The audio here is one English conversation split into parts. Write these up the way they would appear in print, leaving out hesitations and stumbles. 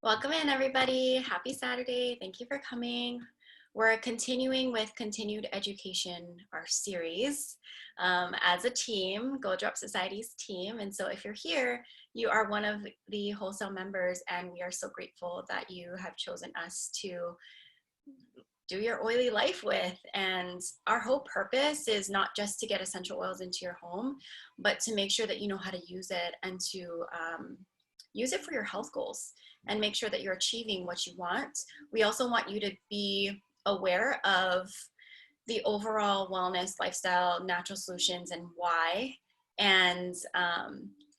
Welcome in, everybody. Happy Saturday. Thank you for coming. We're continuing with Continued Education, our series, as a team, Gold Drop Society's team. And so if you're here, you are one of the wholesale members, and we are so grateful that you have chosen us to do your oily life with. And our whole purpose is not just to get essential oils into your home, but to make sure that you know how to use it and to use it for your health goals and make sure that you're achieving what you want. We also want you to be aware of the overall wellness, lifestyle, natural solutions, and why, and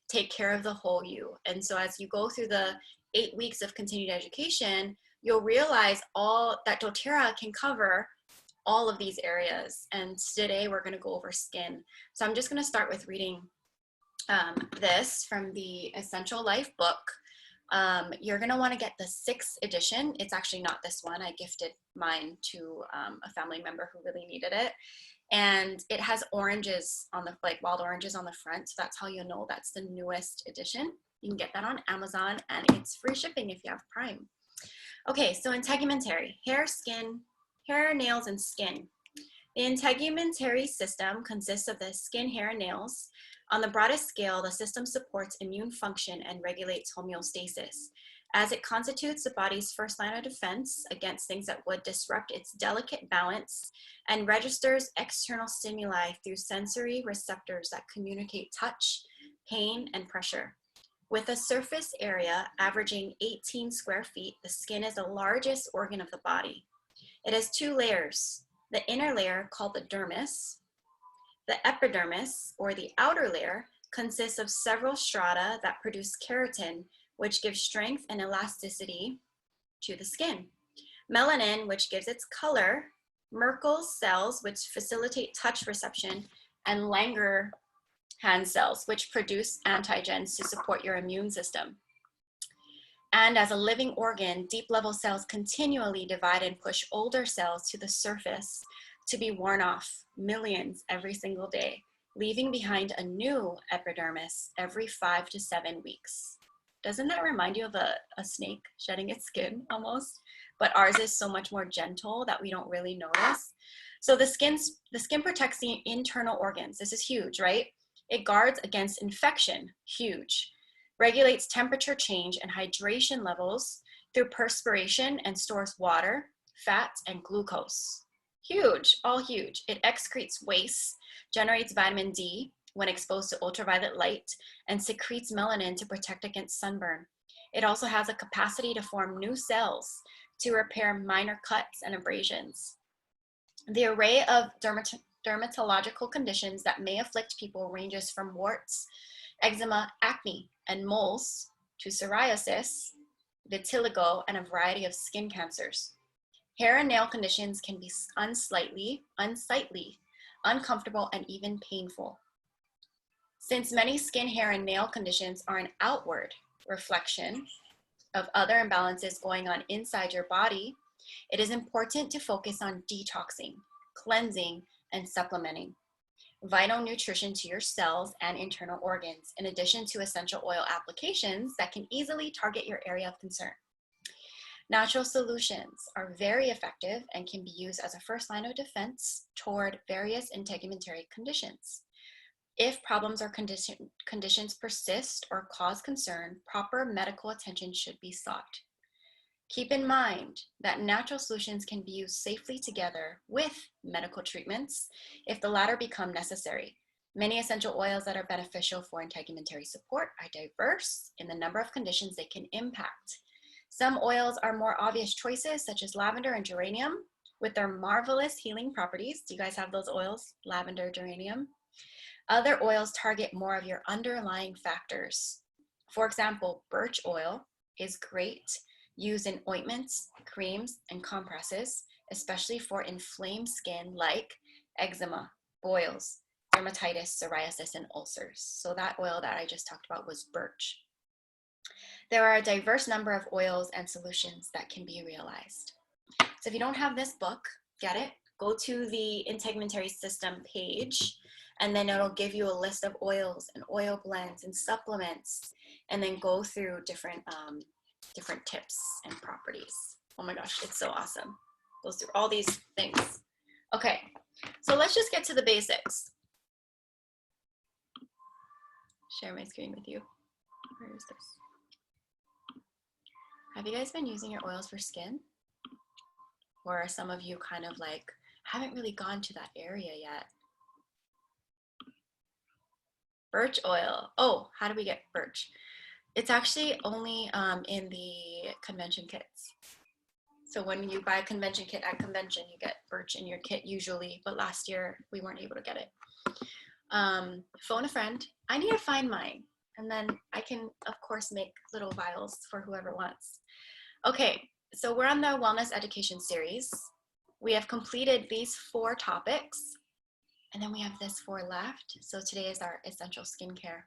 take care of the whole you. And so as you go through the 8 weeks of continued education, you'll realize all that doTERRA can cover all of these areas. And today we're going to go over skin. So I'm just going to start with reading this from the Essential Life book. You're going to want to get the 6th edition. It's actually not this one. I gifted mine to a family member who really needed it. And it has oranges on the, like wild oranges on the front. So that's how you'll know that's the newest edition. You can get that on Amazon, and it's free shipping if you have Prime. Okay, so integumentary, hair, skin, hair, nails, and skin. The integumentary system consists of the skin, hair, and nails. On the broadest scale, the system supports immune function and regulates homeostasis, as it constitutes the body's first line of defense against things that would disrupt its delicate balance, and registers external stimuli through sensory receptors that communicate touch, pain, and pressure. With a surface area averaging 18 square feet, the skin is the largest organ of the body. It has 2 layers. The inner layer, called the dermis, the epidermis, or the outer layer, consists of several strata that produce keratin, which gives strength and elasticity to the skin. Melanin, which gives its color, Merkel's cells, which facilitate touch reception, and Langerhans cells, which produce antigens to support your immune system. And as a living organ, deep level cells continually divide and push older cells to the surface to be worn off, millions every single day, leaving behind a new epidermis every 5 to 7 weeks. Doesn't that remind you of a snake shedding its skin almost? But ours is so much more gentle that we don't really notice. So the skin protects the internal organs. This is huge, right? It guards against infection, huge. Regulates temperature change and hydration levels through perspiration, and stores water, fat, and glucose. Huge, all huge. It excretes waste, generates vitamin D when exposed to ultraviolet light, and secretes melanin to protect against sunburn. It also has a capacity to form new cells to repair minor cuts and abrasions. The array of dermatological conditions that may afflict people ranges from warts, eczema, acne, and moles to psoriasis, vitiligo, and a variety of skin cancers. Hair and nail conditions can be unsightly, uncomfortable, and even painful. Since many skin, hair, and nail conditions are an outward reflection of other imbalances going on inside your body, it is important to focus on detoxing, cleansing, and supplementing vital nutrition to your cells and internal organs, in addition to essential oil applications that can easily target your area of concern. Natural solutions are very effective and can be used as a first line of defense toward various integumentary conditions. If problems or conditions persist or cause concern, proper medical attention should be sought. Keep in mind that natural solutions can be used safely together with medical treatments if the latter become necessary. Many essential oils that are beneficial for integumentary support are diverse in the number of conditions they can impact. Some oils are more obvious choices, such as lavender and geranium, with their marvelous healing properties. Do you guys have those oils? Lavender, geranium. Other oils target more of your underlying factors. For example, birch oil is great used in ointments, creams, and compresses, especially for inflamed skin like eczema, boils, dermatitis, psoriasis, and ulcers. So that oil that I just talked about was birch. There are a diverse number of oils and solutions that can be realized. So if you don't have this book, get it, go to the integumentary system page, and then it'll give you a list of oils and oil blends and supplements, and then go through different different tips and properties. Oh my gosh, it's so awesome. Goes through all these things. Okay, so let's just get to the basics. Share my screen with you. Where is this? Have you guys been using your oils for skin? Or are some of you kind of like, haven't really gone to that area yet? Birch oil. Oh, how do we get birch? It's actually only in the convention kits. So when you buy a convention kit at convention, you get birch in your kit usually, but last year we weren't able to get it. Phone a friend. I need to find mine. And then I can, of course, make little vials for whoever wants. Okay, so we're on the Wellness Education series. We have completed these 4 topics, and then we have this 4 left. So today is our essential skincare.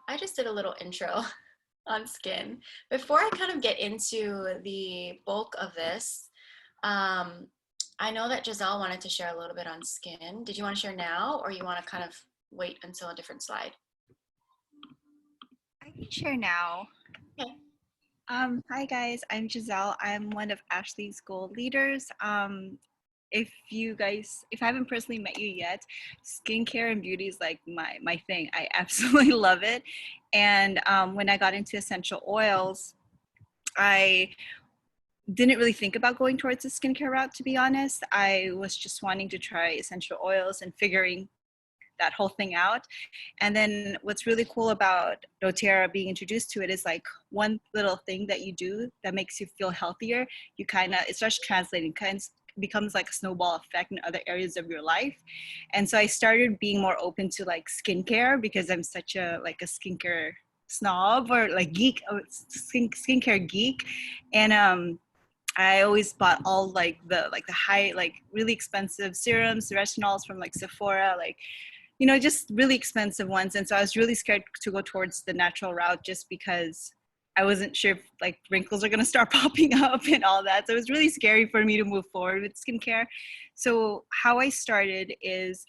I just did a little intro on skin. Before I kind of get into the bulk of this, I know that Giselle wanted to share a little bit on skin. Did you want to share now, or you want to kind of wait until a different slide? I can share now. Okay. Hi guys, I'm Giselle. I'm one of Ashley's goal leaders. If I haven't personally met you yet, skincare and beauty is like my thing. I absolutely love it. And when I got into essential oils, I didn't really think about going towards the skincare route, to be honest. I was just wanting to try essential oils and figuring that whole thing out. And then what's really cool about doTERRA being introduced to it is like one little thing that you do that makes you feel healthier, it starts translating, becomes like a snowball effect in other areas of your life. And so I started being more open to like skincare because I'm such a skincare snob or like geek, skincare geek. And I always bought all like the high, like really expensive serums, retinols from like Sephora, like, you know, just really expensive ones. And so I was really scared to go towards the natural route just because I wasn't sure if like wrinkles are going to start popping up and all that. So it was really scary for me to move forward with skincare. So how I started is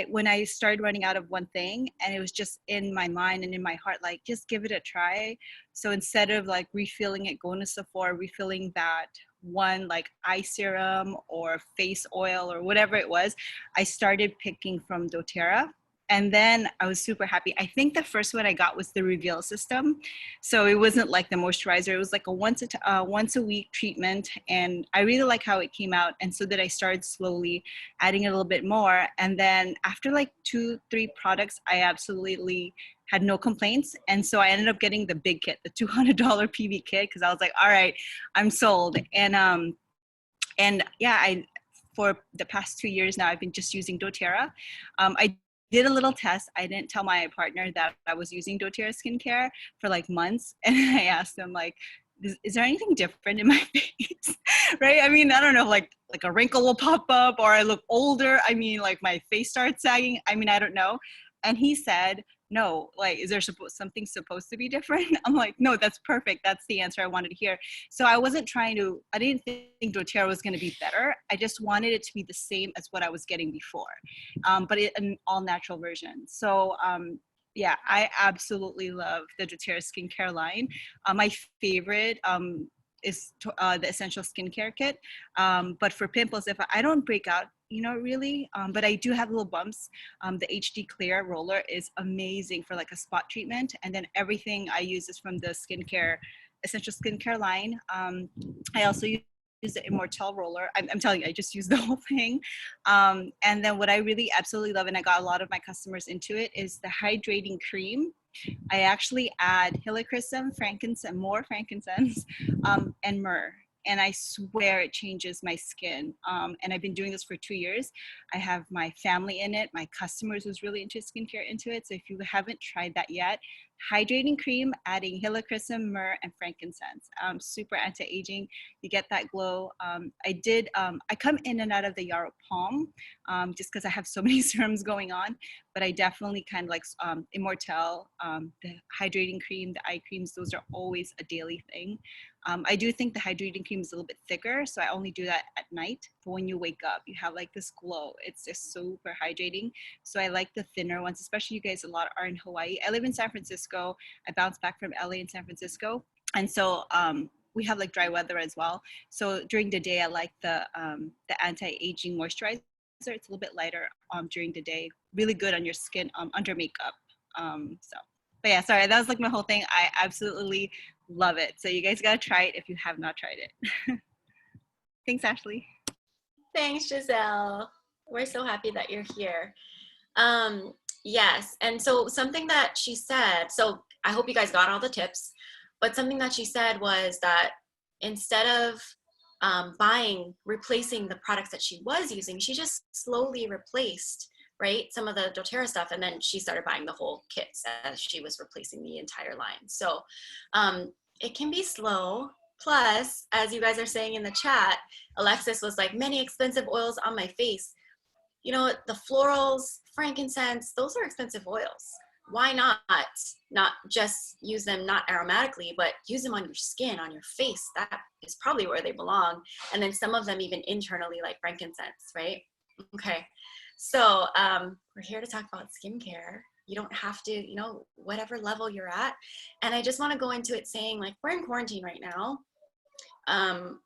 when I started running out of one thing and it was just in my mind and in my heart, like just give it a try. So instead of like refilling it, going to Sephora, refilling that one like eye serum or face oil or whatever it was, I started picking from doTERRA. And then I was super happy. I think the first one I got was the Reveal system. So it wasn't like the moisturizer. It was like a once a week treatment. And I really like how it came out. And so that I started slowly adding a little bit more. And then after like 2-3 products, I absolutely had no complaints. And so I ended up getting the big kit, the $200 PB kit, because I was like, all right, I'm sold. And yeah, for the past 2 years now, I've been just using doTERRA. I did a little test. I didn't tell my partner that I was using doTERRA skincare for like months. And I asked him like, is there anything different in my face? Right? I mean, I don't know, like a wrinkle will pop up or I look older. I mean, like my face starts sagging. I mean, I don't know. And he said, no, like, is there something supposed to be different? I'm like, no, that's perfect. That's the answer I wanted to hear. So I didn't think doTERRA was going to be better. I just wanted it to be the same as what I was getting before, but an all natural version. So yeah, I absolutely love the doTERRA skincare line. My favorite is the Essential Skincare Kit. But for pimples, if I don't break out, you know, really, but I do have little bumps. The HD Clear roller is amazing for like a spot treatment. And then everything I use is from the Essential Skincare line. I also use the Immortelle roller. I'm telling you, I just use the whole thing. And then what I really absolutely love, and I got a lot of my customers into it, is the hydrating cream. I actually add helichrysum, more frankincense, and myrrh. And I swear it changes my skin. And I've been doing this for 2 years. I have my family in it. My customers was really into skincare into it. So if you haven't tried that yet, hydrating cream, adding helichrysum, myrrh, and frankincense. Super anti-aging. You get that glow. I come in and out of the Yarrow Palm just because I have so many serums going on. but I definitely kind of like Immortelle, the hydrating cream, the eye creams. Those are always a daily thing. I do think the hydrating cream is a little bit thicker, so I only do that at night. But when you wake up, you have like this glow. It's just super hydrating. So I like the thinner ones, especially you guys a lot are in Hawaii. I live in San Francisco. I bounced back from LA and San Francisco, and so we have like dry weather as well. So during the day, I like the anti-aging moisturizer. It's a little bit lighter during the day. Really good on your skin under makeup. So, but yeah, sorry, that was like my whole thing. I absolutely love it. So you guys gotta try it if you have not tried it. Thanks, Ashley. Thanks, Giselle. We're so happy that you're here. Yes, and so something that she said, so I hope you guys got all the tips, but something that she said was that instead of replacing the products that she was using, she just slowly replaced, right, some of the doTERRA stuff, and then she started buying the whole kits as she was replacing the entire line. So it can be slow. Plus, as you guys are saying in the chat, Alexis was like, many expensive oils on my face. You know, the florals, frankincense, those are expensive oils. Why not just use them not aromatically, but use them on your skin, on your face? That is probably where they belong. And then some of them even internally, like frankincense, right? Okay, so we're here to talk about skincare. You don't have to, you know, whatever level you're at. And I just want to go into it saying, like, we're in quarantine right now.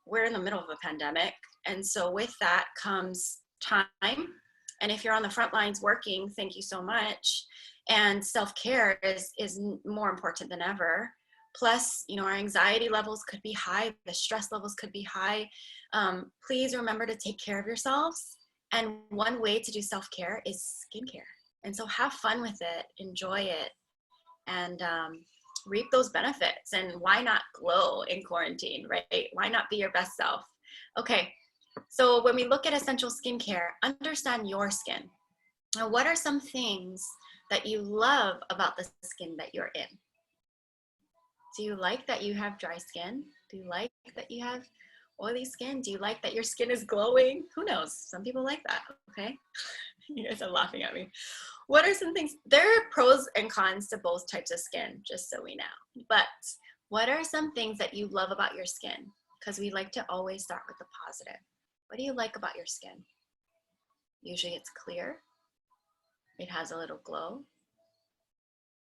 We're in the middle of a pandemic. And so with that comes time. And if you're on the front lines working, thank you so much. And self-care is more important than ever. Plus, you know, our anxiety levels could be high, the stress levels could be high. Please remember to take care of yourselves. And one way to do self-care is skincare. And so have fun with it, enjoy it, and reap those benefits. And why not glow in quarantine, right? Why not be your best self? Okay, so when we look at essential skincare, understand your skin. Now, what are some things that you love about the skin that you're in? Do you like that you have dry skin? Do you like that you have oily skin? Do you like that your skin is glowing? Who knows? Some people like that, okay? You guys are laughing at me. What are some things? There are pros and cons to both types of skin, just so we know. But what are some things that you love about your skin? Because we like to always start with the positive. What do you like about your skin? Usually it's clear. It has a little glow.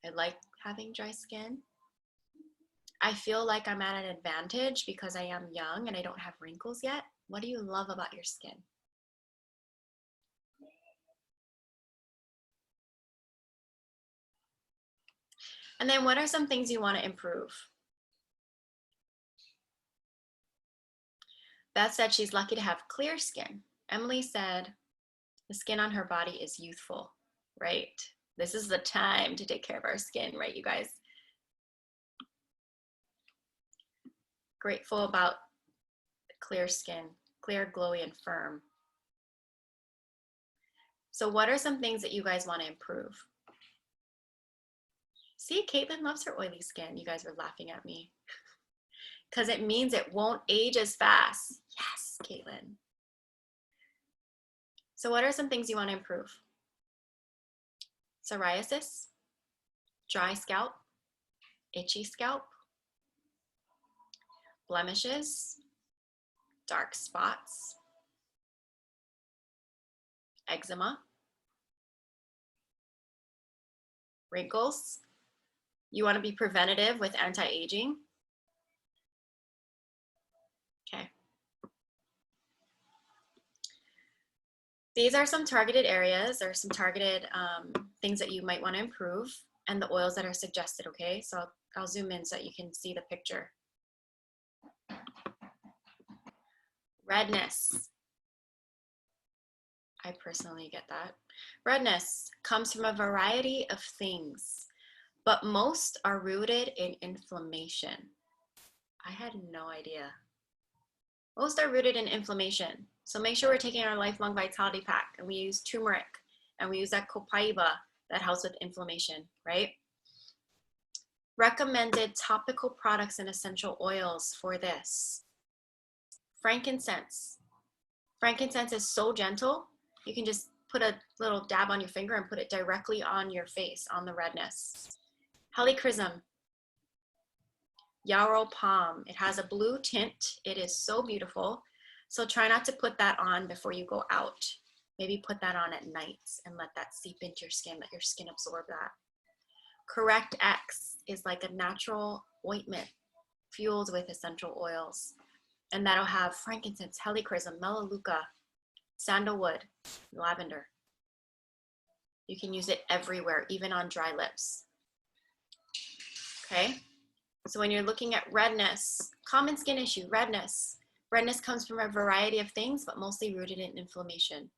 I like having dry skin. I feel like I'm at an advantage because I am young and I don't have wrinkles yet. What do you love about your skin? And then what are some things you want to improve? Beth said she's lucky to have clear skin. Emily said the skin on her body is youthful, right? This is the time to take care of our skin, right, you guys? Grateful about clear skin, clear, glowy, and firm. So what are some things that you guys want to improve? See, Caitlin loves her oily skin. You guys were laughing at me. Because it means it won't age as fast. Yes, Caitlin. So what are some things you want to improve? Psoriasis, dry scalp, itchy scalp, blemishes, dark spots, eczema, wrinkles. You want to be preventative with anti-aging. Okay. These are some targeted areas or some targeted things that you might want to improve and the oils that are suggested, okay? So I'll zoom in so that you can see the picture. Redness. I personally get that. Redness comes from a variety of things, but most are rooted in inflammation. I had no idea. Most are rooted in inflammation. So make sure we're taking our Lifelong Vitality Pack and we use turmeric and we use that copaiba that helps with inflammation, right? Recommended topical products and essential oils for this. Frankincense. Frankincense is so gentle. You can just put a little dab on your finger and put it directly on your face, on the redness. Helichrysum, yarrow palm. It has a blue tint. It is so beautiful. So try not to put that on before you go out. Maybe put that on at night and let that seep into your skin, let your skin absorb that. Correct X is like a natural ointment fueled with essential oils. And that'll have frankincense, helichrysum, melaleuca, sandalwood, lavender. You can use it everywhere, even on dry lips. Okay? So when you're looking at redness, common skin issue, redness. Redness comes from a variety of things, but mostly rooted in inflammation.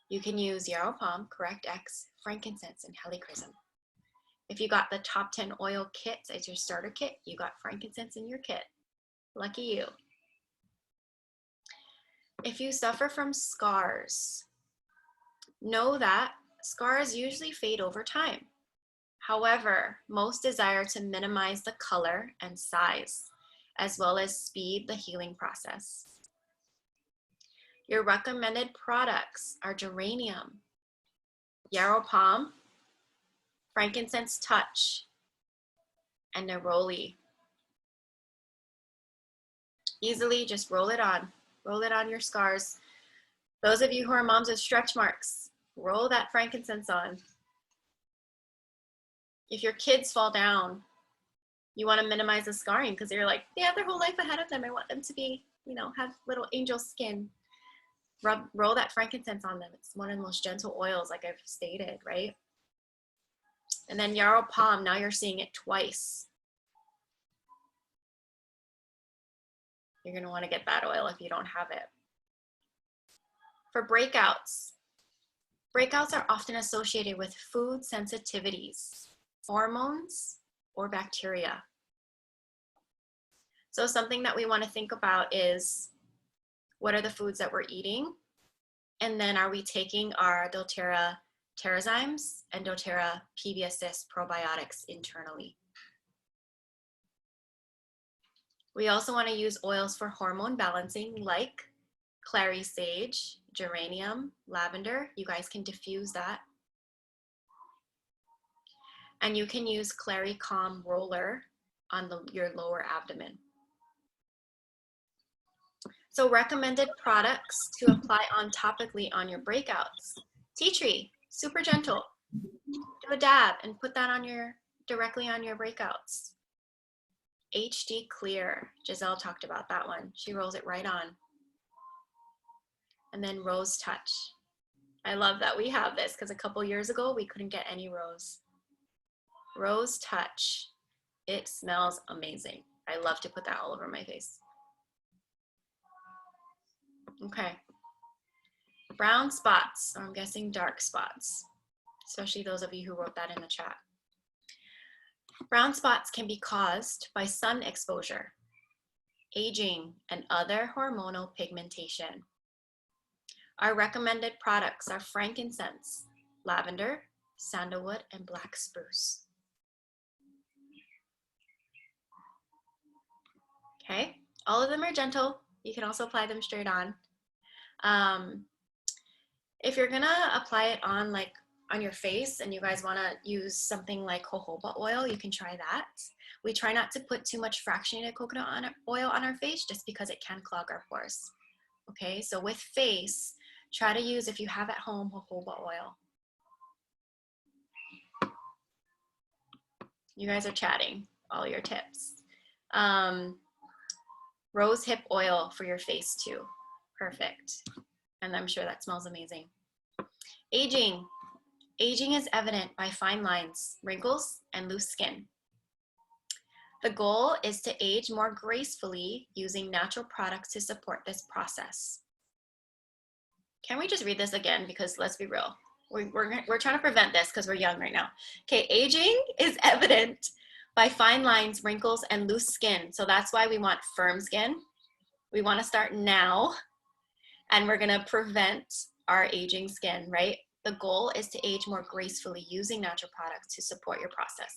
You can use yarrow palm, Correct X, frankincense, and helichrysum. If you got the top 10 oil kits as your starter kit, you got frankincense in your kit. Lucky you. If you suffer from scars, know that scars usually fade over time. However, most desire to minimize the color and size, as well as speed the healing process. Your recommended products are geranium, yarrow palm, frankincense touch, and neroli. Easily just roll it on your scars. Those of you who are moms with stretch marks, roll that frankincense on. If your kids fall down, you want to minimize the scarring because they're like, they have their whole life ahead of them. I want them to be, have little angel skin. Roll that frankincense on them. It's one of the most gentle oils, like I've stated, right? And then yarrow palm, now you're seeing it twice. You're going to want to get that oil if you don't have it. For breakouts are often associated with food sensitivities, hormones, or bacteria. So something that we want to think about is, what are the foods that we're eating? And then are we taking our doTERRA Terrazymes and doTERRA PB Assist probiotics internally? We also want to use oils for hormone balancing like clary sage, geranium, lavender. You guys can diffuse that. And you can use Clary Calm Roller on your lower abdomen. So recommended products to apply on topically on your breakouts. Tea tree, super gentle. Do a dab and put that directly on your breakouts. HD Clear, Giselle talked about that one. She rolls it right on. And then Rose Touch. I love that we have this because a couple years ago we couldn't get any rose. Rose Touch. It smells amazing. I love to put that all over my face. Okay. Brown spots, or I'm guessing dark spots, especially those of you who wrote that in the chat. Brown spots can be caused by sun exposure, aging, and other hormonal pigmentation. Our recommended products are frankincense, lavender, sandalwood, and black spruce. Okay, all of them are gentle. You can also apply them straight on. If you're gonna apply it on on your face and you guys wanna use something like jojoba oil, you can try that. We try not to put too much fractionated coconut oil on our face just because it can clog our pores. Okay, so with face, try to use, if you have at home, jojoba oil. You guys are chatting, all your tips. Rose hip oil for your face too. Perfect. And I'm sure that smells amazing. Aging. Aging is evident by fine lines, wrinkles, and loose skin. The goal is to age more gracefully using natural products to support this process. Can we just read this again? Because let's be real. We're trying to prevent this because we're young right now. Okay, aging is evident by fine lines, wrinkles, and loose skin. So that's why we want firm skin. We want to start now, and we're going to prevent our aging skin, right? The goal is to age more gracefully using natural products to support your process.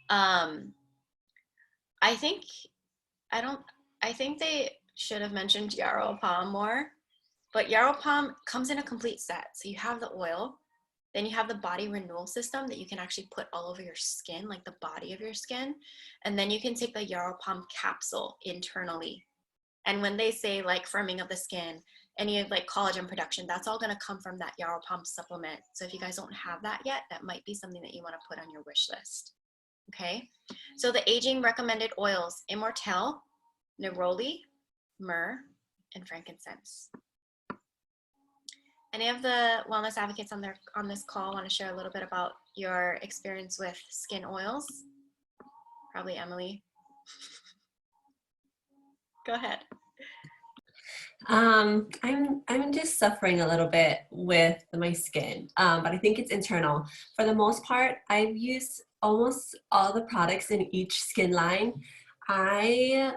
I think they should have mentioned yarrow palm more, But Yarrow Palm comes in a complete set. So you have the oil, then you have the body renewal system that you can actually put all over your skin, like the body of your skin. And then you can take the Yarrow Palm capsule internally. And when they say like firming of the skin, any of like collagen production, that's all gonna come from that Yarrow Palm supplement. So if you guys don't have that yet, that might be something that you wanna put on your wish list. Okay, so the aging recommended oils: Immortelle, Neroli, myrrh, and frankincense. Any of the wellness advocates on this call want to share a little bit about your experience with skin oils? Probably Emily. Go ahead. I'm just suffering a little bit with my skin, but I think it's internal. For the most part, I've used almost all the products in each skin line. I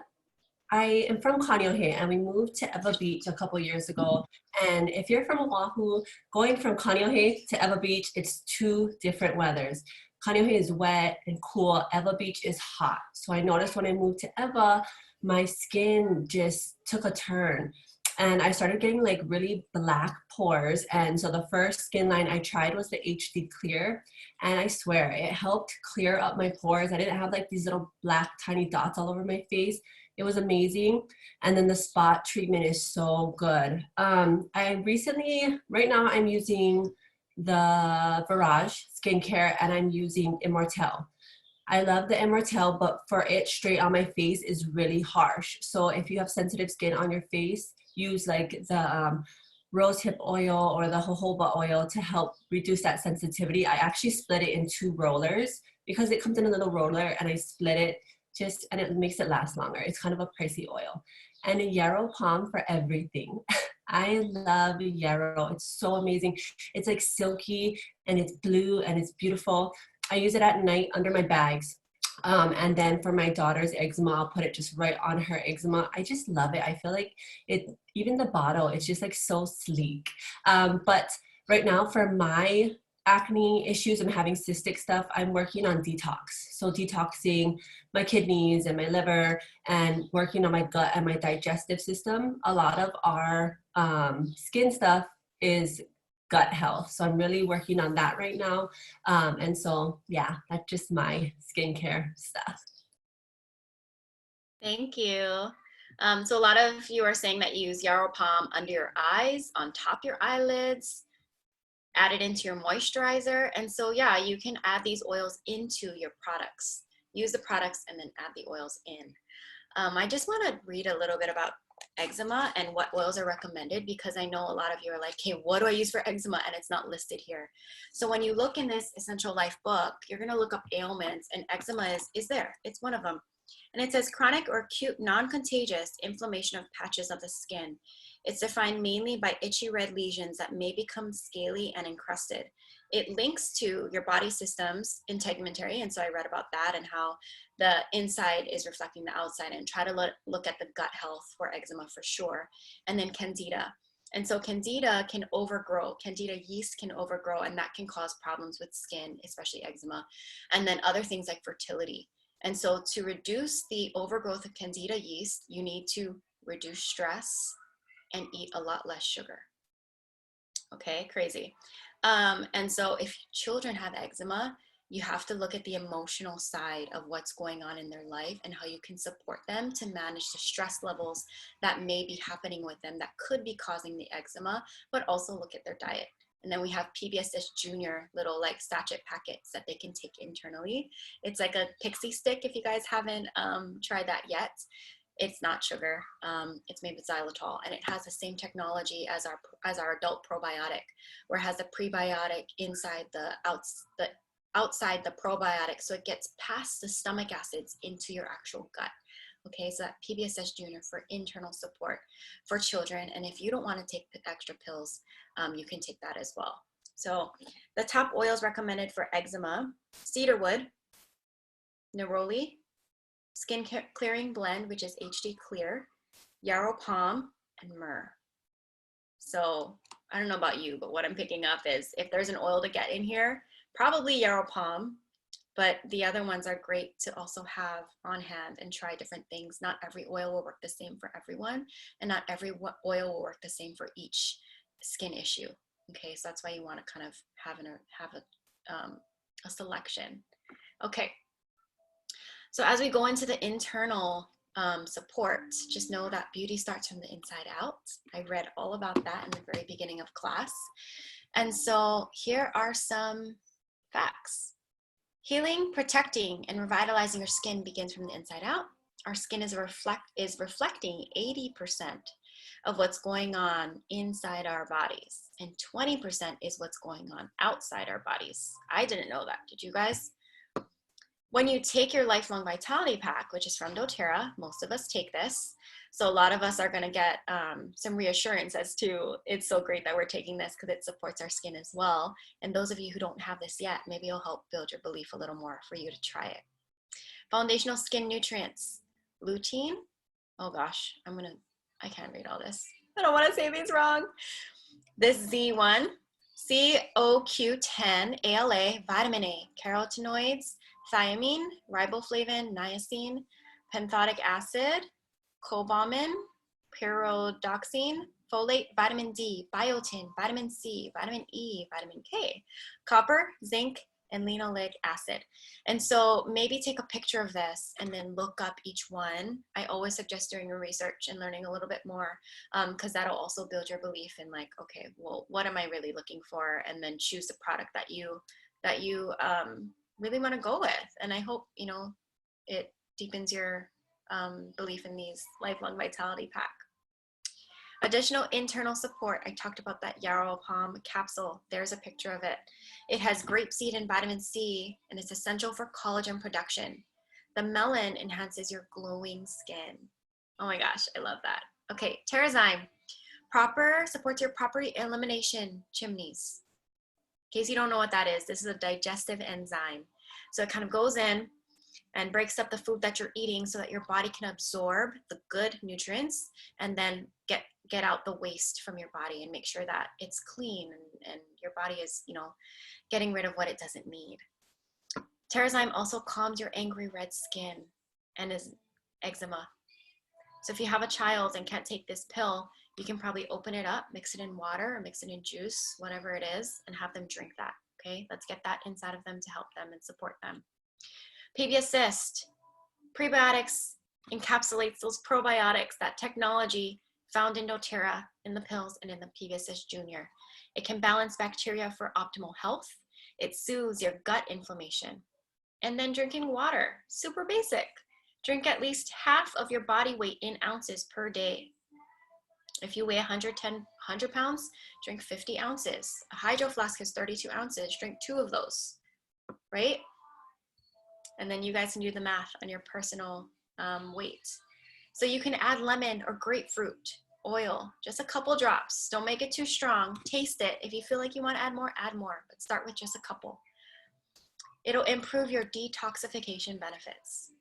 am from Kaneohe, and we moved to Ewa Beach a couple years ago. And if you're from Oahu, going from Kaneohe to Ewa Beach, it's two different weathers. Kaneohe is wet and cool. Ewa Beach is hot. So I noticed when I moved to Ewa, my skin just took a turn. And I started getting like really black pores. And so the first skin line I tried was the HD Clear. And I swear it helped clear up my pores. I didn't have like these little black tiny dots all over my face. It was amazing. And then the spot treatment is so good. I recently, right now I'm using the Virage skincare and I'm using Immortelle. I love the Immortelle, but for it straight on my face is really harsh. So if you have sensitive skin on your face, use like the rose hip oil or the jojoba oil to help reduce that sensitivity. I actually split it in 2 rollers because it comes in a little roller, and I split it and it makes it last longer. It's kind of a pricey oil. And a Yarrow Palm for everything. I love Yarrow. It's so amazing. It's like silky and it's blue and it's beautiful. I use it at night under my bags. And then for my daughter's eczema, I'll put it just right on her eczema. I just love it. I feel like it, even the bottle, it's just like so sleek. But right now for my acne issues and having cystic stuff, I'm working on detox. So detoxing my kidneys and my liver and working on my gut and my digestive system. A lot of our skin stuff is gut health. So I'm really working on that right now. And so, yeah, that's just my skincare stuff. Thank you. So a lot of you are saying that you use Yarrow Palm under your eyes, on top your eyelids, add it into your moisturizer. And so, yeah, you can add these oils into your products. Use the products and then add the oils in. I just want to read a little bit about eczema and what oils are recommended, because I know a lot of you are like, hey, what do I use for eczema? And it's not listed here. So when you look in this Essential Life book, you're going to look up ailments, and eczema is there. It's one of them. And it says chronic or acute non-contagious inflammation of patches of the skin. It's defined mainly by itchy red lesions that may become scaly and encrusted. It links to your body systems integumentary, and so I read about that and how the inside is reflecting the outside, and try to look at the gut health for eczema for sure. And then candida. And so candida can overgrow, candida yeast can overgrow, and that can cause problems with skin, especially eczema. And then other things like fertility. And so to reduce the overgrowth of candida yeast, you need to reduce stress and eat a lot less sugar. Okay, crazy. And so if children have eczema, you have to look at the emotional side of what's going on in their life and how you can support them to manage the stress levels that may be happening with them that could be causing the eczema, but also look at their diet. And then we have PBSS Junior little like sachet packets that they can take internally. It's like a pixie stick if you guys haven't tried that yet. It's not sugar. It's made with xylitol, and it has the same technology as our adult probiotic, where it has a prebiotic inside the outside the probiotic, so it gets past the stomach acids into your actual gut. Okay, so that PBSS Junior for internal support for children. And if you don't want to take extra pills, you can take that as well. So the top oils recommended for eczema: cedarwood, neroli, skin clearing blend, which is HD Clear, Yarrow Palm, and myrrh. So I don't know about you, but what I'm picking up is if there's an oil to get in here, probably Yarrow Palm, but the other ones are great to also have on hand and try different things. Not every oil will work the same for everyone, and not every oil will work the same for each skin issue. Okay, so that's why you want to kind of have a selection. Okay, so as we go into the internal support, just know that beauty starts from the inside out. I read all about that in the very beginning of class. And so here are some facts. Healing, protecting, and revitalizing your skin begins from the inside out. Our skin is reflecting 80% of what's going on inside our bodies, and 20% is what's going on outside our bodies. I didn't know that. Did you guys? When you take your Lifelong Vitality Pack, which is from doTERRA, most of us take this. So a lot of us are going to get some reassurance as to it's so great that we're taking this because it supports our skin as well. And those of you who don't have this yet, maybe it'll help build your belief a little more for you to try it. Foundational skin nutrients. Lutein. Oh gosh, I can't read all this. I don't want to say these wrong. This Z1, CoQ10, ALA, vitamin A, carotenoids, thiamine, riboflavin, niacin, pentothenic acid, cobalamin, pyridoxine, folate, vitamin D, biotin, vitamin C, vitamin E, vitamin K, copper, zinc, and linoleic acid. And so maybe take a picture of this and then look up each one. I always suggest doing your research and learning a little bit more because that'll also build your belief in like, okay, well, what am I really looking for? And then choose the product that you really want to go with. And I hope, you know, it deepens your belief in these Lifelong Vitality Pack. Additional internal support. I talked about that Yarrow Palm capsule. There's a picture of it. It has grapeseed and vitamin C, and it's essential for collagen production. The melon enhances your glowing skin. Oh my gosh, I love that. Okay, Terrazyme. Supports your proper elimination chimneys. In case you don't know what that is, this is a digestive enzyme. So it kind of goes in and breaks up the food that you're eating so that your body can absorb the good nutrients and then get out the waste from your body and make sure that it's clean and your body is, you know, getting rid of what it doesn't need. Terrazyme also calms your angry red skin and is eczema. So if you have a child and can't take this pill, you can probably open it up, mix it in water or mix it in juice, whatever it is, and have them drink that, okay? Let's get that inside of them to help them and support them. PB Assist, prebiotics, encapsulates those probiotics, that technology found in doTERRA, in the pills, and in the PB Assist Junior. It can balance bacteria for optimal health. It soothes your gut inflammation. And then drinking water, super basic. Drink at least half of your body weight in ounces per day. If you weigh 100 pounds, drink 50 ounces. A Hydro Flask is 32 ounces, drink 2 of those, right? And then you guys can do the math on your personal weight. So you can add lemon or grapefruit oil, just a couple drops. Don't make it too strong. Taste it. If you feel like you want to add more, but start with just a couple. It'll improve your detoxification benefits.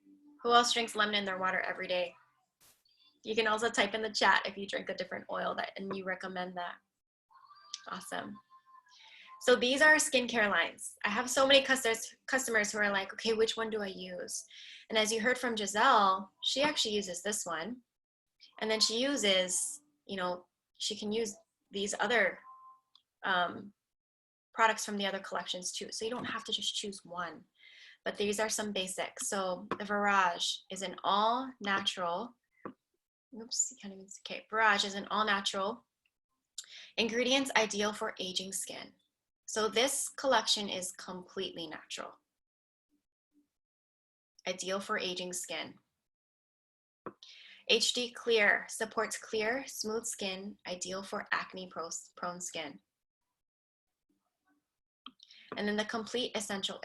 Who else drinks lemon in their water every day? You can also type in the chat if you drink a different oil and you recommend that. Awesome. So these are our skincare lines. I have so many customers who are like, okay, which one do I use? And as you heard from Giselle, she actually uses this one. And then she uses, you know, she can use these other products from the other collections too. So you don't have to just choose one. But these are some basics. So the Virage is an all natural, oops, you can't even see, okay, Virage is an all natural ingredients ideal for aging skin. So this collection is completely natural. Ideal for aging skin. HD Clear supports clear, smooth skin, ideal for acne-prone skin. And then the Complete Essential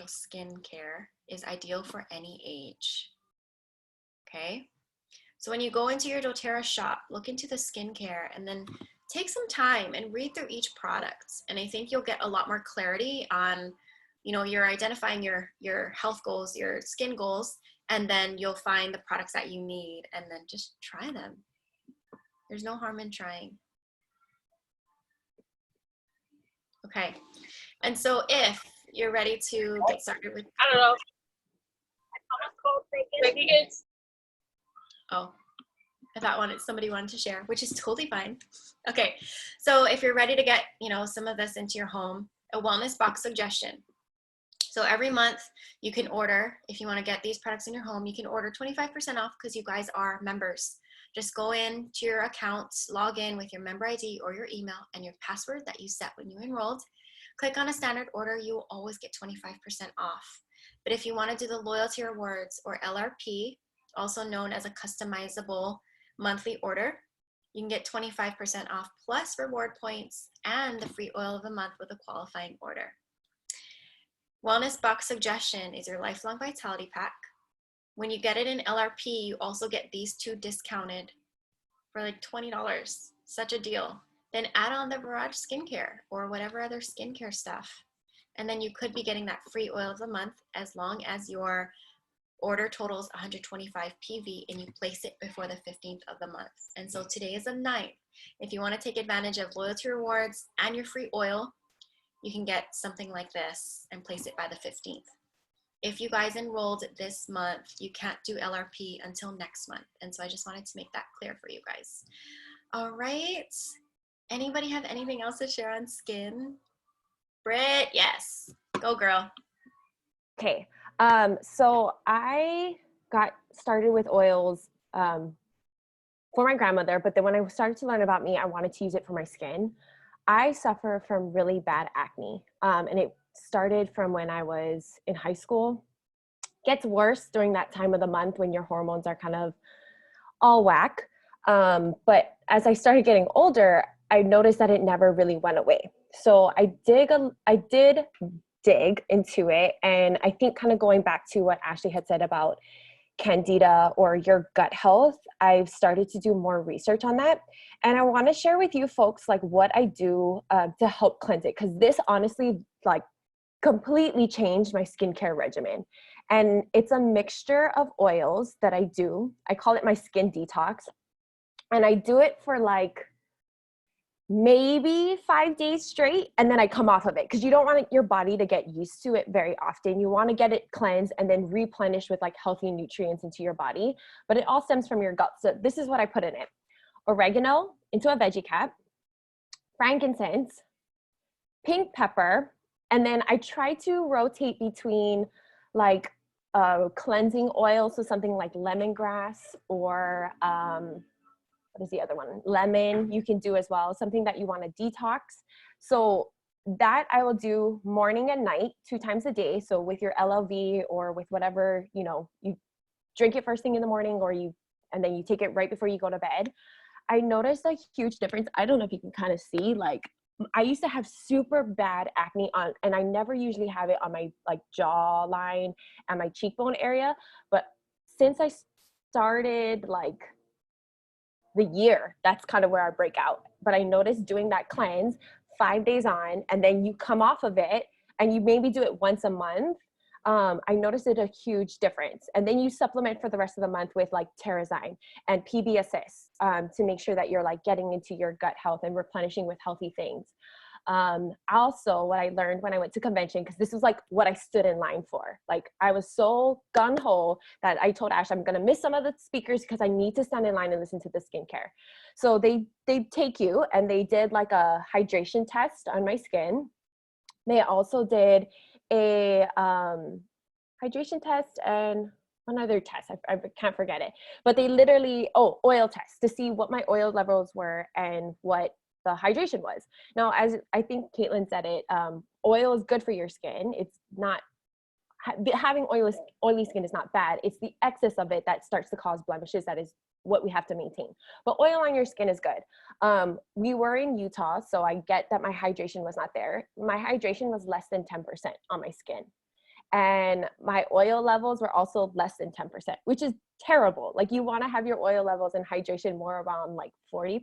Skin Care is ideal for any age. Okay? So when you go into your doTERRA shop, look into the skincare and then take some time and read through each product. And I think you'll get a lot more clarity on, you know, you're identifying your health goals, your skin goals, and then you'll find the products that you need and then just try them. There's no harm in trying. Okay. And so if you're ready to get started with. I don't know. Oh, I thought somebody wanted to share, which is totally fine. Okay, so if you're ready to get, some of this into your home, a wellness box suggestion. So every month you can order, if you want to get these products in your home, you can order 25% off because you guys are members. Just go in to your accounts, log in with your member ID or your email and your password that you set when you enrolled. Click on a standard order, you will always get 25% off. But if you want to do the loyalty rewards or LRP, also known as a customizable monthly order, you can get 25% off plus reward points and the free oil of the month with a qualifying order. Wellness box suggestion is your lifelong vitality pack. When you get it in LRP, you also get these two discounted for like $20. Such a deal. Then add on the Virage skincare or whatever other skincare stuff. And then you could be getting that free oil of the month as long as your order totals 125 PV and you place it before the 15th of the month. And so today is the 9th. If you want to take advantage of loyalty rewards and your free oil, you can get something like this and place it by the 15th. If you guys enrolled this month, you can't do LRP until next month. And so I just wanted to make that clear for you guys. All right. Anybody have anything else to share on skin? Britt, yes. Go girl. Okay. So I got started with oils for my grandmother, but then when I started to learn about me, I wanted to use it for my skin. I suffer from really bad acne, and it started from when I was in high school. Gets worse during that time of the month when your hormones are kind of all whack. But as I started getting older, I noticed that it never really went away. So I did dig into it, and I think kind of going back to what Ashley had said about candida or your gut health, I've started to do more research on that. And I want to share with you folks like what I do to help cleanse it, because this honestly like completely changed my skincare regimen. And it's a mixture of oils that I do. I call it my skin detox. And I do it for like maybe 5 days straight, and then I come off of it because you don't want your body to get used to it very often. You want to get it cleansed and then replenished with like healthy nutrients into your body, but it all stems from your gut. So this is what I put in it: oregano into a veggie cap, frankincense, pink pepper, and then I try to rotate between like cleansing oil, so something like lemongrass or what is the other one? Lemon, you can do as well, something that you want to detox. So that I will do morning and night, 2 times a day. So with your LLV or with whatever, you drink it first thing in the morning and then you take it right before you go to bed. I noticed a huge difference. I don't know if you can kind of see, like I used to have super bad acne and I never usually have it on my like jawline and my cheekbone area. But since I started like the year, that's kind of where I break out. But I noticed doing that cleanse 5 days on, and then you come off of it and you maybe do it once a month. I noticed it a huge difference. And then you supplement for the rest of the month with like Terrazyme and PB Assist to make sure that you're like getting into your gut health and replenishing with healthy things. Also, what I learned when I went to convention, because this was like what I stood in line for. Like I was so gung-ho that I told Ash, I'm going to miss some of the speakers because I need to stand in line and listen to the skincare. So they take you and they did like a hydration test on my skin. They also did a hydration test and one other test. I can't forget it. But they literally, oil test to see what my oil levels were and what the hydration was. Now, as I think Caitlin said it, oil is good for your skin. It's not, having oily skin is not bad. It's the excess of it that starts to cause blemishes. That is what we have to maintain. But oil on your skin is good. We were in Utah, so I get that my hydration was not there. My hydration was less than 10% on my skin. And my oil levels were also less than 10%, which is terrible. Like you want to have your oil levels and hydration more around like 40%.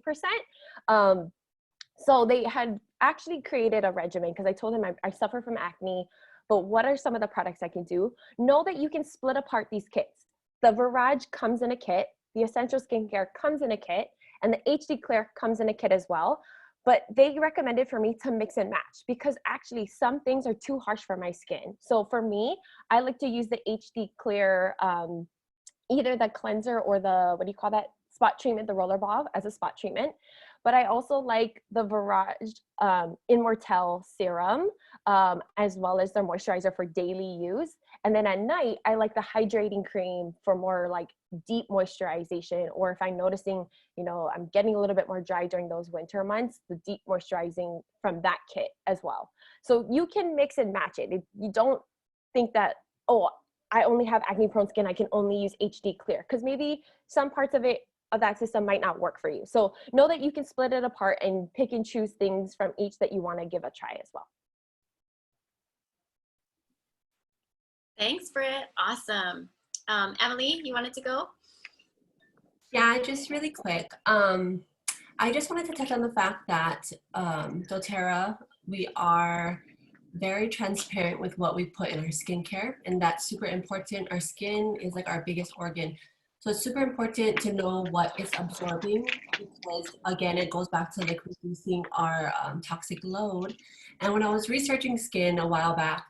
So they had actually created a regimen because I told them I suffer from acne, but what are some of the products I can do? Know that you can split apart these kits. The Virage comes in a kit, the Essential Skincare comes in a kit, and the HD Clear comes in a kit as well. but they recommended for me to mix and match because actually some things are too harsh for my skin. So for me, I like to use the HD Clear, either the cleanser or the, what do you call that, spot treatment, the roller ball as a spot treatment. But I also like the Virage Immortelle serum, as well as their moisturizer for daily use. And then at night, I like the hydrating cream for more like deep moisturization, or if I'm noticing, you know, I'm getting a little bit more dry during those winter months, the deep moisturizing from that kit as well. So you can mix and match it. If you don't think that, oh, I only have acne prone skin, I can only use HD Clear, because maybe some parts of it, of that system might not work for you. So know that you can split it apart and pick and choose things from each that you want to give a try as well. Thanks, Britt. Awesome. Emily, you wanted to go? Yeah, just really quick. I just wanted to touch on the fact that doTERRA, we are very transparent with what we put in our skincare, and that's super important. Our skin is like our biggest organ. So it's super important to know what it's absorbing, because again, it goes back to like reducing our toxic load. And when I was researching skin a while back,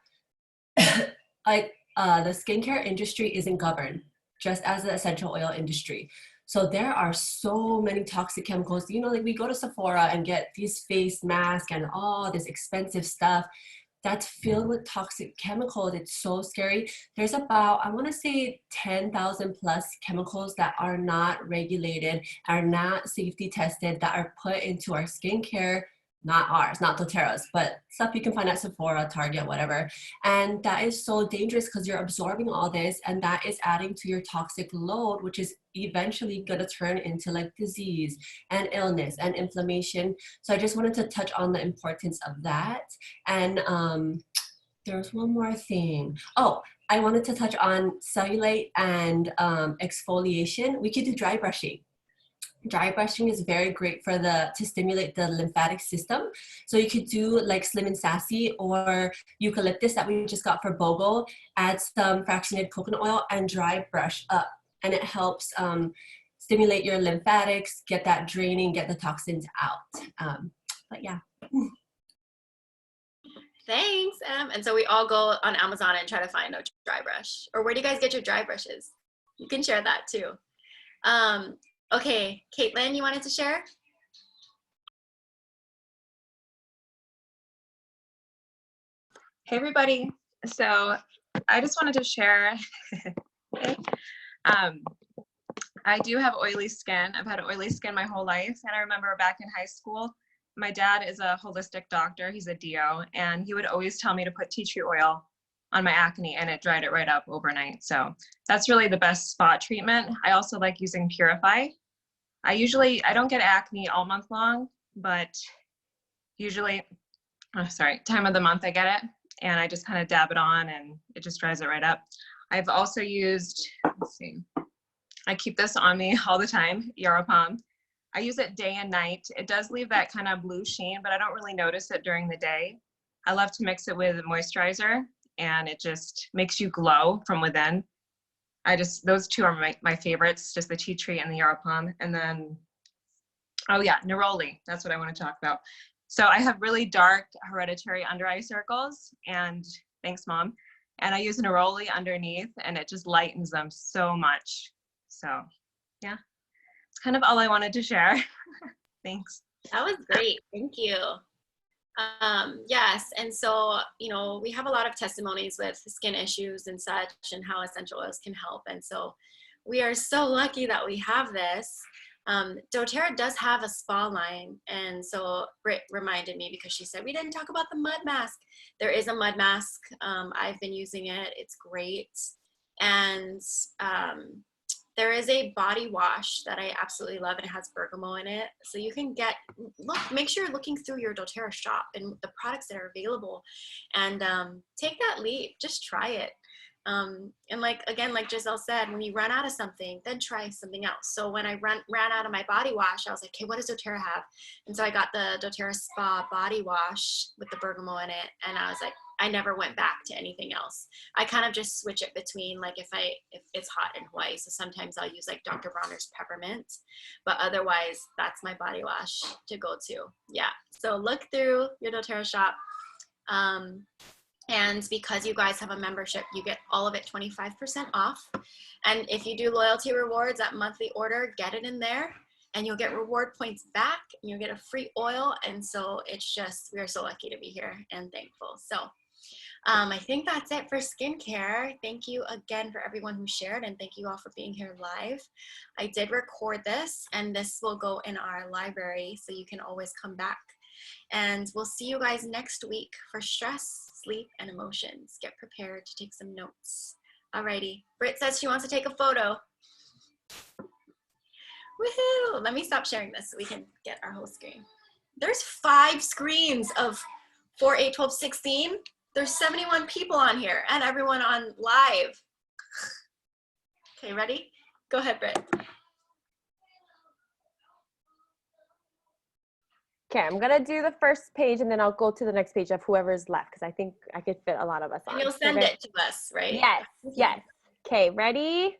like the skincare industry isn't governed just as the essential oil industry. So there are so many toxic chemicals. You know, like we go to Sephora and get these face masks and all this expensive stuff that's filled with toxic chemicals. It's so scary. There's about, I want to say 10,000 plus chemicals that are not regulated, are not safety tested, that are put into our skincare, not ours, not doTERRA's, but stuff you can find at Sephora, Target, whatever. And that is so dangerous because you're absorbing all this, and that is adding to your toxic load, which is eventually going to turn into like disease and illness and inflammation. So I just wanted to touch on the importance of that. And there's one more thing. Oh, I wanted to touch on cellulite and exfoliation. We could do dry brushing. Dry brushing is very great for to stimulate the lymphatic system. So you could do like Slim and Sassy or eucalyptus that we just got for BOGO, add some fractionated coconut oil and dry brush up. And it helps stimulate your lymphatics, get that draining, get the toxins out. But yeah. Thanks, Em. And so we all go on Amazon and try to find a dry brush. Or where do you guys get your dry brushes? You can share that too. Okay, Caitlin, you wanted to share? Hey everybody. So I just wanted to share, I do have oily skin. I've had oily skin my whole life. And I remember back in high school, my dad is a holistic doctor. He's a DO, and he would always tell me to put tea tree oil on my acne, and it dried it right up overnight. So that's really the best spot treatment. I also like using Purify. I don't get acne all month long, but usually, time of the month I get it, and I just kind of dab it on and it just dries it right up. I've also used, let's see, I keep this on me all the time, Yaropalm. I use it day and night. It does leave that kind of blue sheen, but I don't really notice it during the day. I love to mix it with a moisturizer, and it just makes you glow from within. Those two are my favorites, just the tea tree and the Yaropalm. And then, oh yeah, Neroli, that's what I want to talk about. So I have really dark hereditary under eye circles, and thanks Mom. And I use Neroli underneath, and it just lightens them so much. So yeah, it's kind of all I wanted to share. Thanks. That was great. Thank you. Yes, and so, you know, we have a lot of testimonies with skin issues and such, and how essential oils can help. And so we are so lucky that we have this. doTERRA does have a spa line. And so Britt reminded me, because she said, we didn't talk about the mud mask. There is a mud mask. I've been using it. It's great. And there is a body wash that I absolutely love, and it has bergamot in it. So you can make sure you're looking through your doTERRA shop and the products that are available, and take that leap. Just try it. And like, again, like Giselle said, when you run out of something, then try something else. So when I ran out of my body wash, I was like, okay, what does doTERRA have? And so I got the doTERRA Spa body wash with the bergamot in it. And I was like, I never went back to anything else. I kind of just switch it between, like, if it's hot in Hawaii, so sometimes I'll use like Dr. Bronner's peppermint, but otherwise that's my body wash to go to. Yeah. So look through your doTERRA shop. And because you guys have a membership, you get all of it 25% off. And if you do loyalty rewards at monthly order, get it in there and you'll get reward points back and you'll get a free oil. And so it's just, we are so lucky to be here and thankful. So I think that's it for skincare. Thank you again for everyone who shared, and thank you all for being here live. I did record this and this will go in our library, so you can always come back. And we'll see you guys next week for stress, sleep, and emotions. Get prepared to take some notes. Alrighty, Britt says she wants to take a photo. Woohoo! Let me stop sharing this so we can get our whole screen. There's 5 screens of 4, 8, 12, 16. There's 71 people on here and everyone on live. Okay, ready? Go ahead, Britt. Okay, I'm gonna do the first page and then I'll go to the next page of whoever's left because I think I could fit a lot of us on. And you'll send it to us, right? Yes, yes. Okay, ready?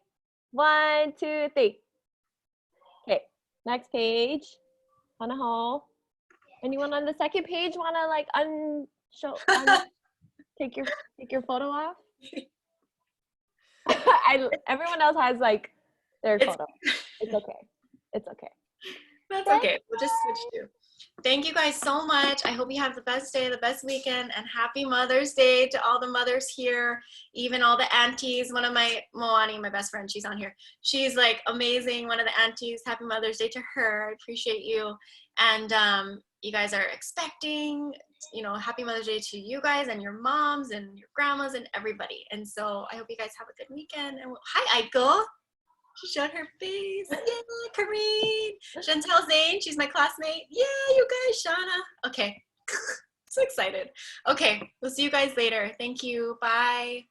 1, 2, 3. Okay, next page. On a hole. Anyone on the second page wanna like take your photo off? Everyone else has like their photo. It's okay. It's okay. That's okay. We'll just switch to. Thank you guys so much. I hope you have the best day, the best weekend, and happy Mother's Day to all the mothers here, even all the aunties. One of my, Moani, my best friend, she's on here. She's like amazing. One of the aunties, happy Mother's Day to her. I appreciate you. And you guys are expecting, you know, happy Mother's Day to you guys and your moms and your grandmas and everybody. And so I hope you guys have a good weekend. And hi, Aiko. She showed her face. Yeah, Kareen. Chantel Zane, she's my classmate. Yeah, you guys, Shauna. Okay, so excited. Okay, we'll see you guys later. Thank you. Bye.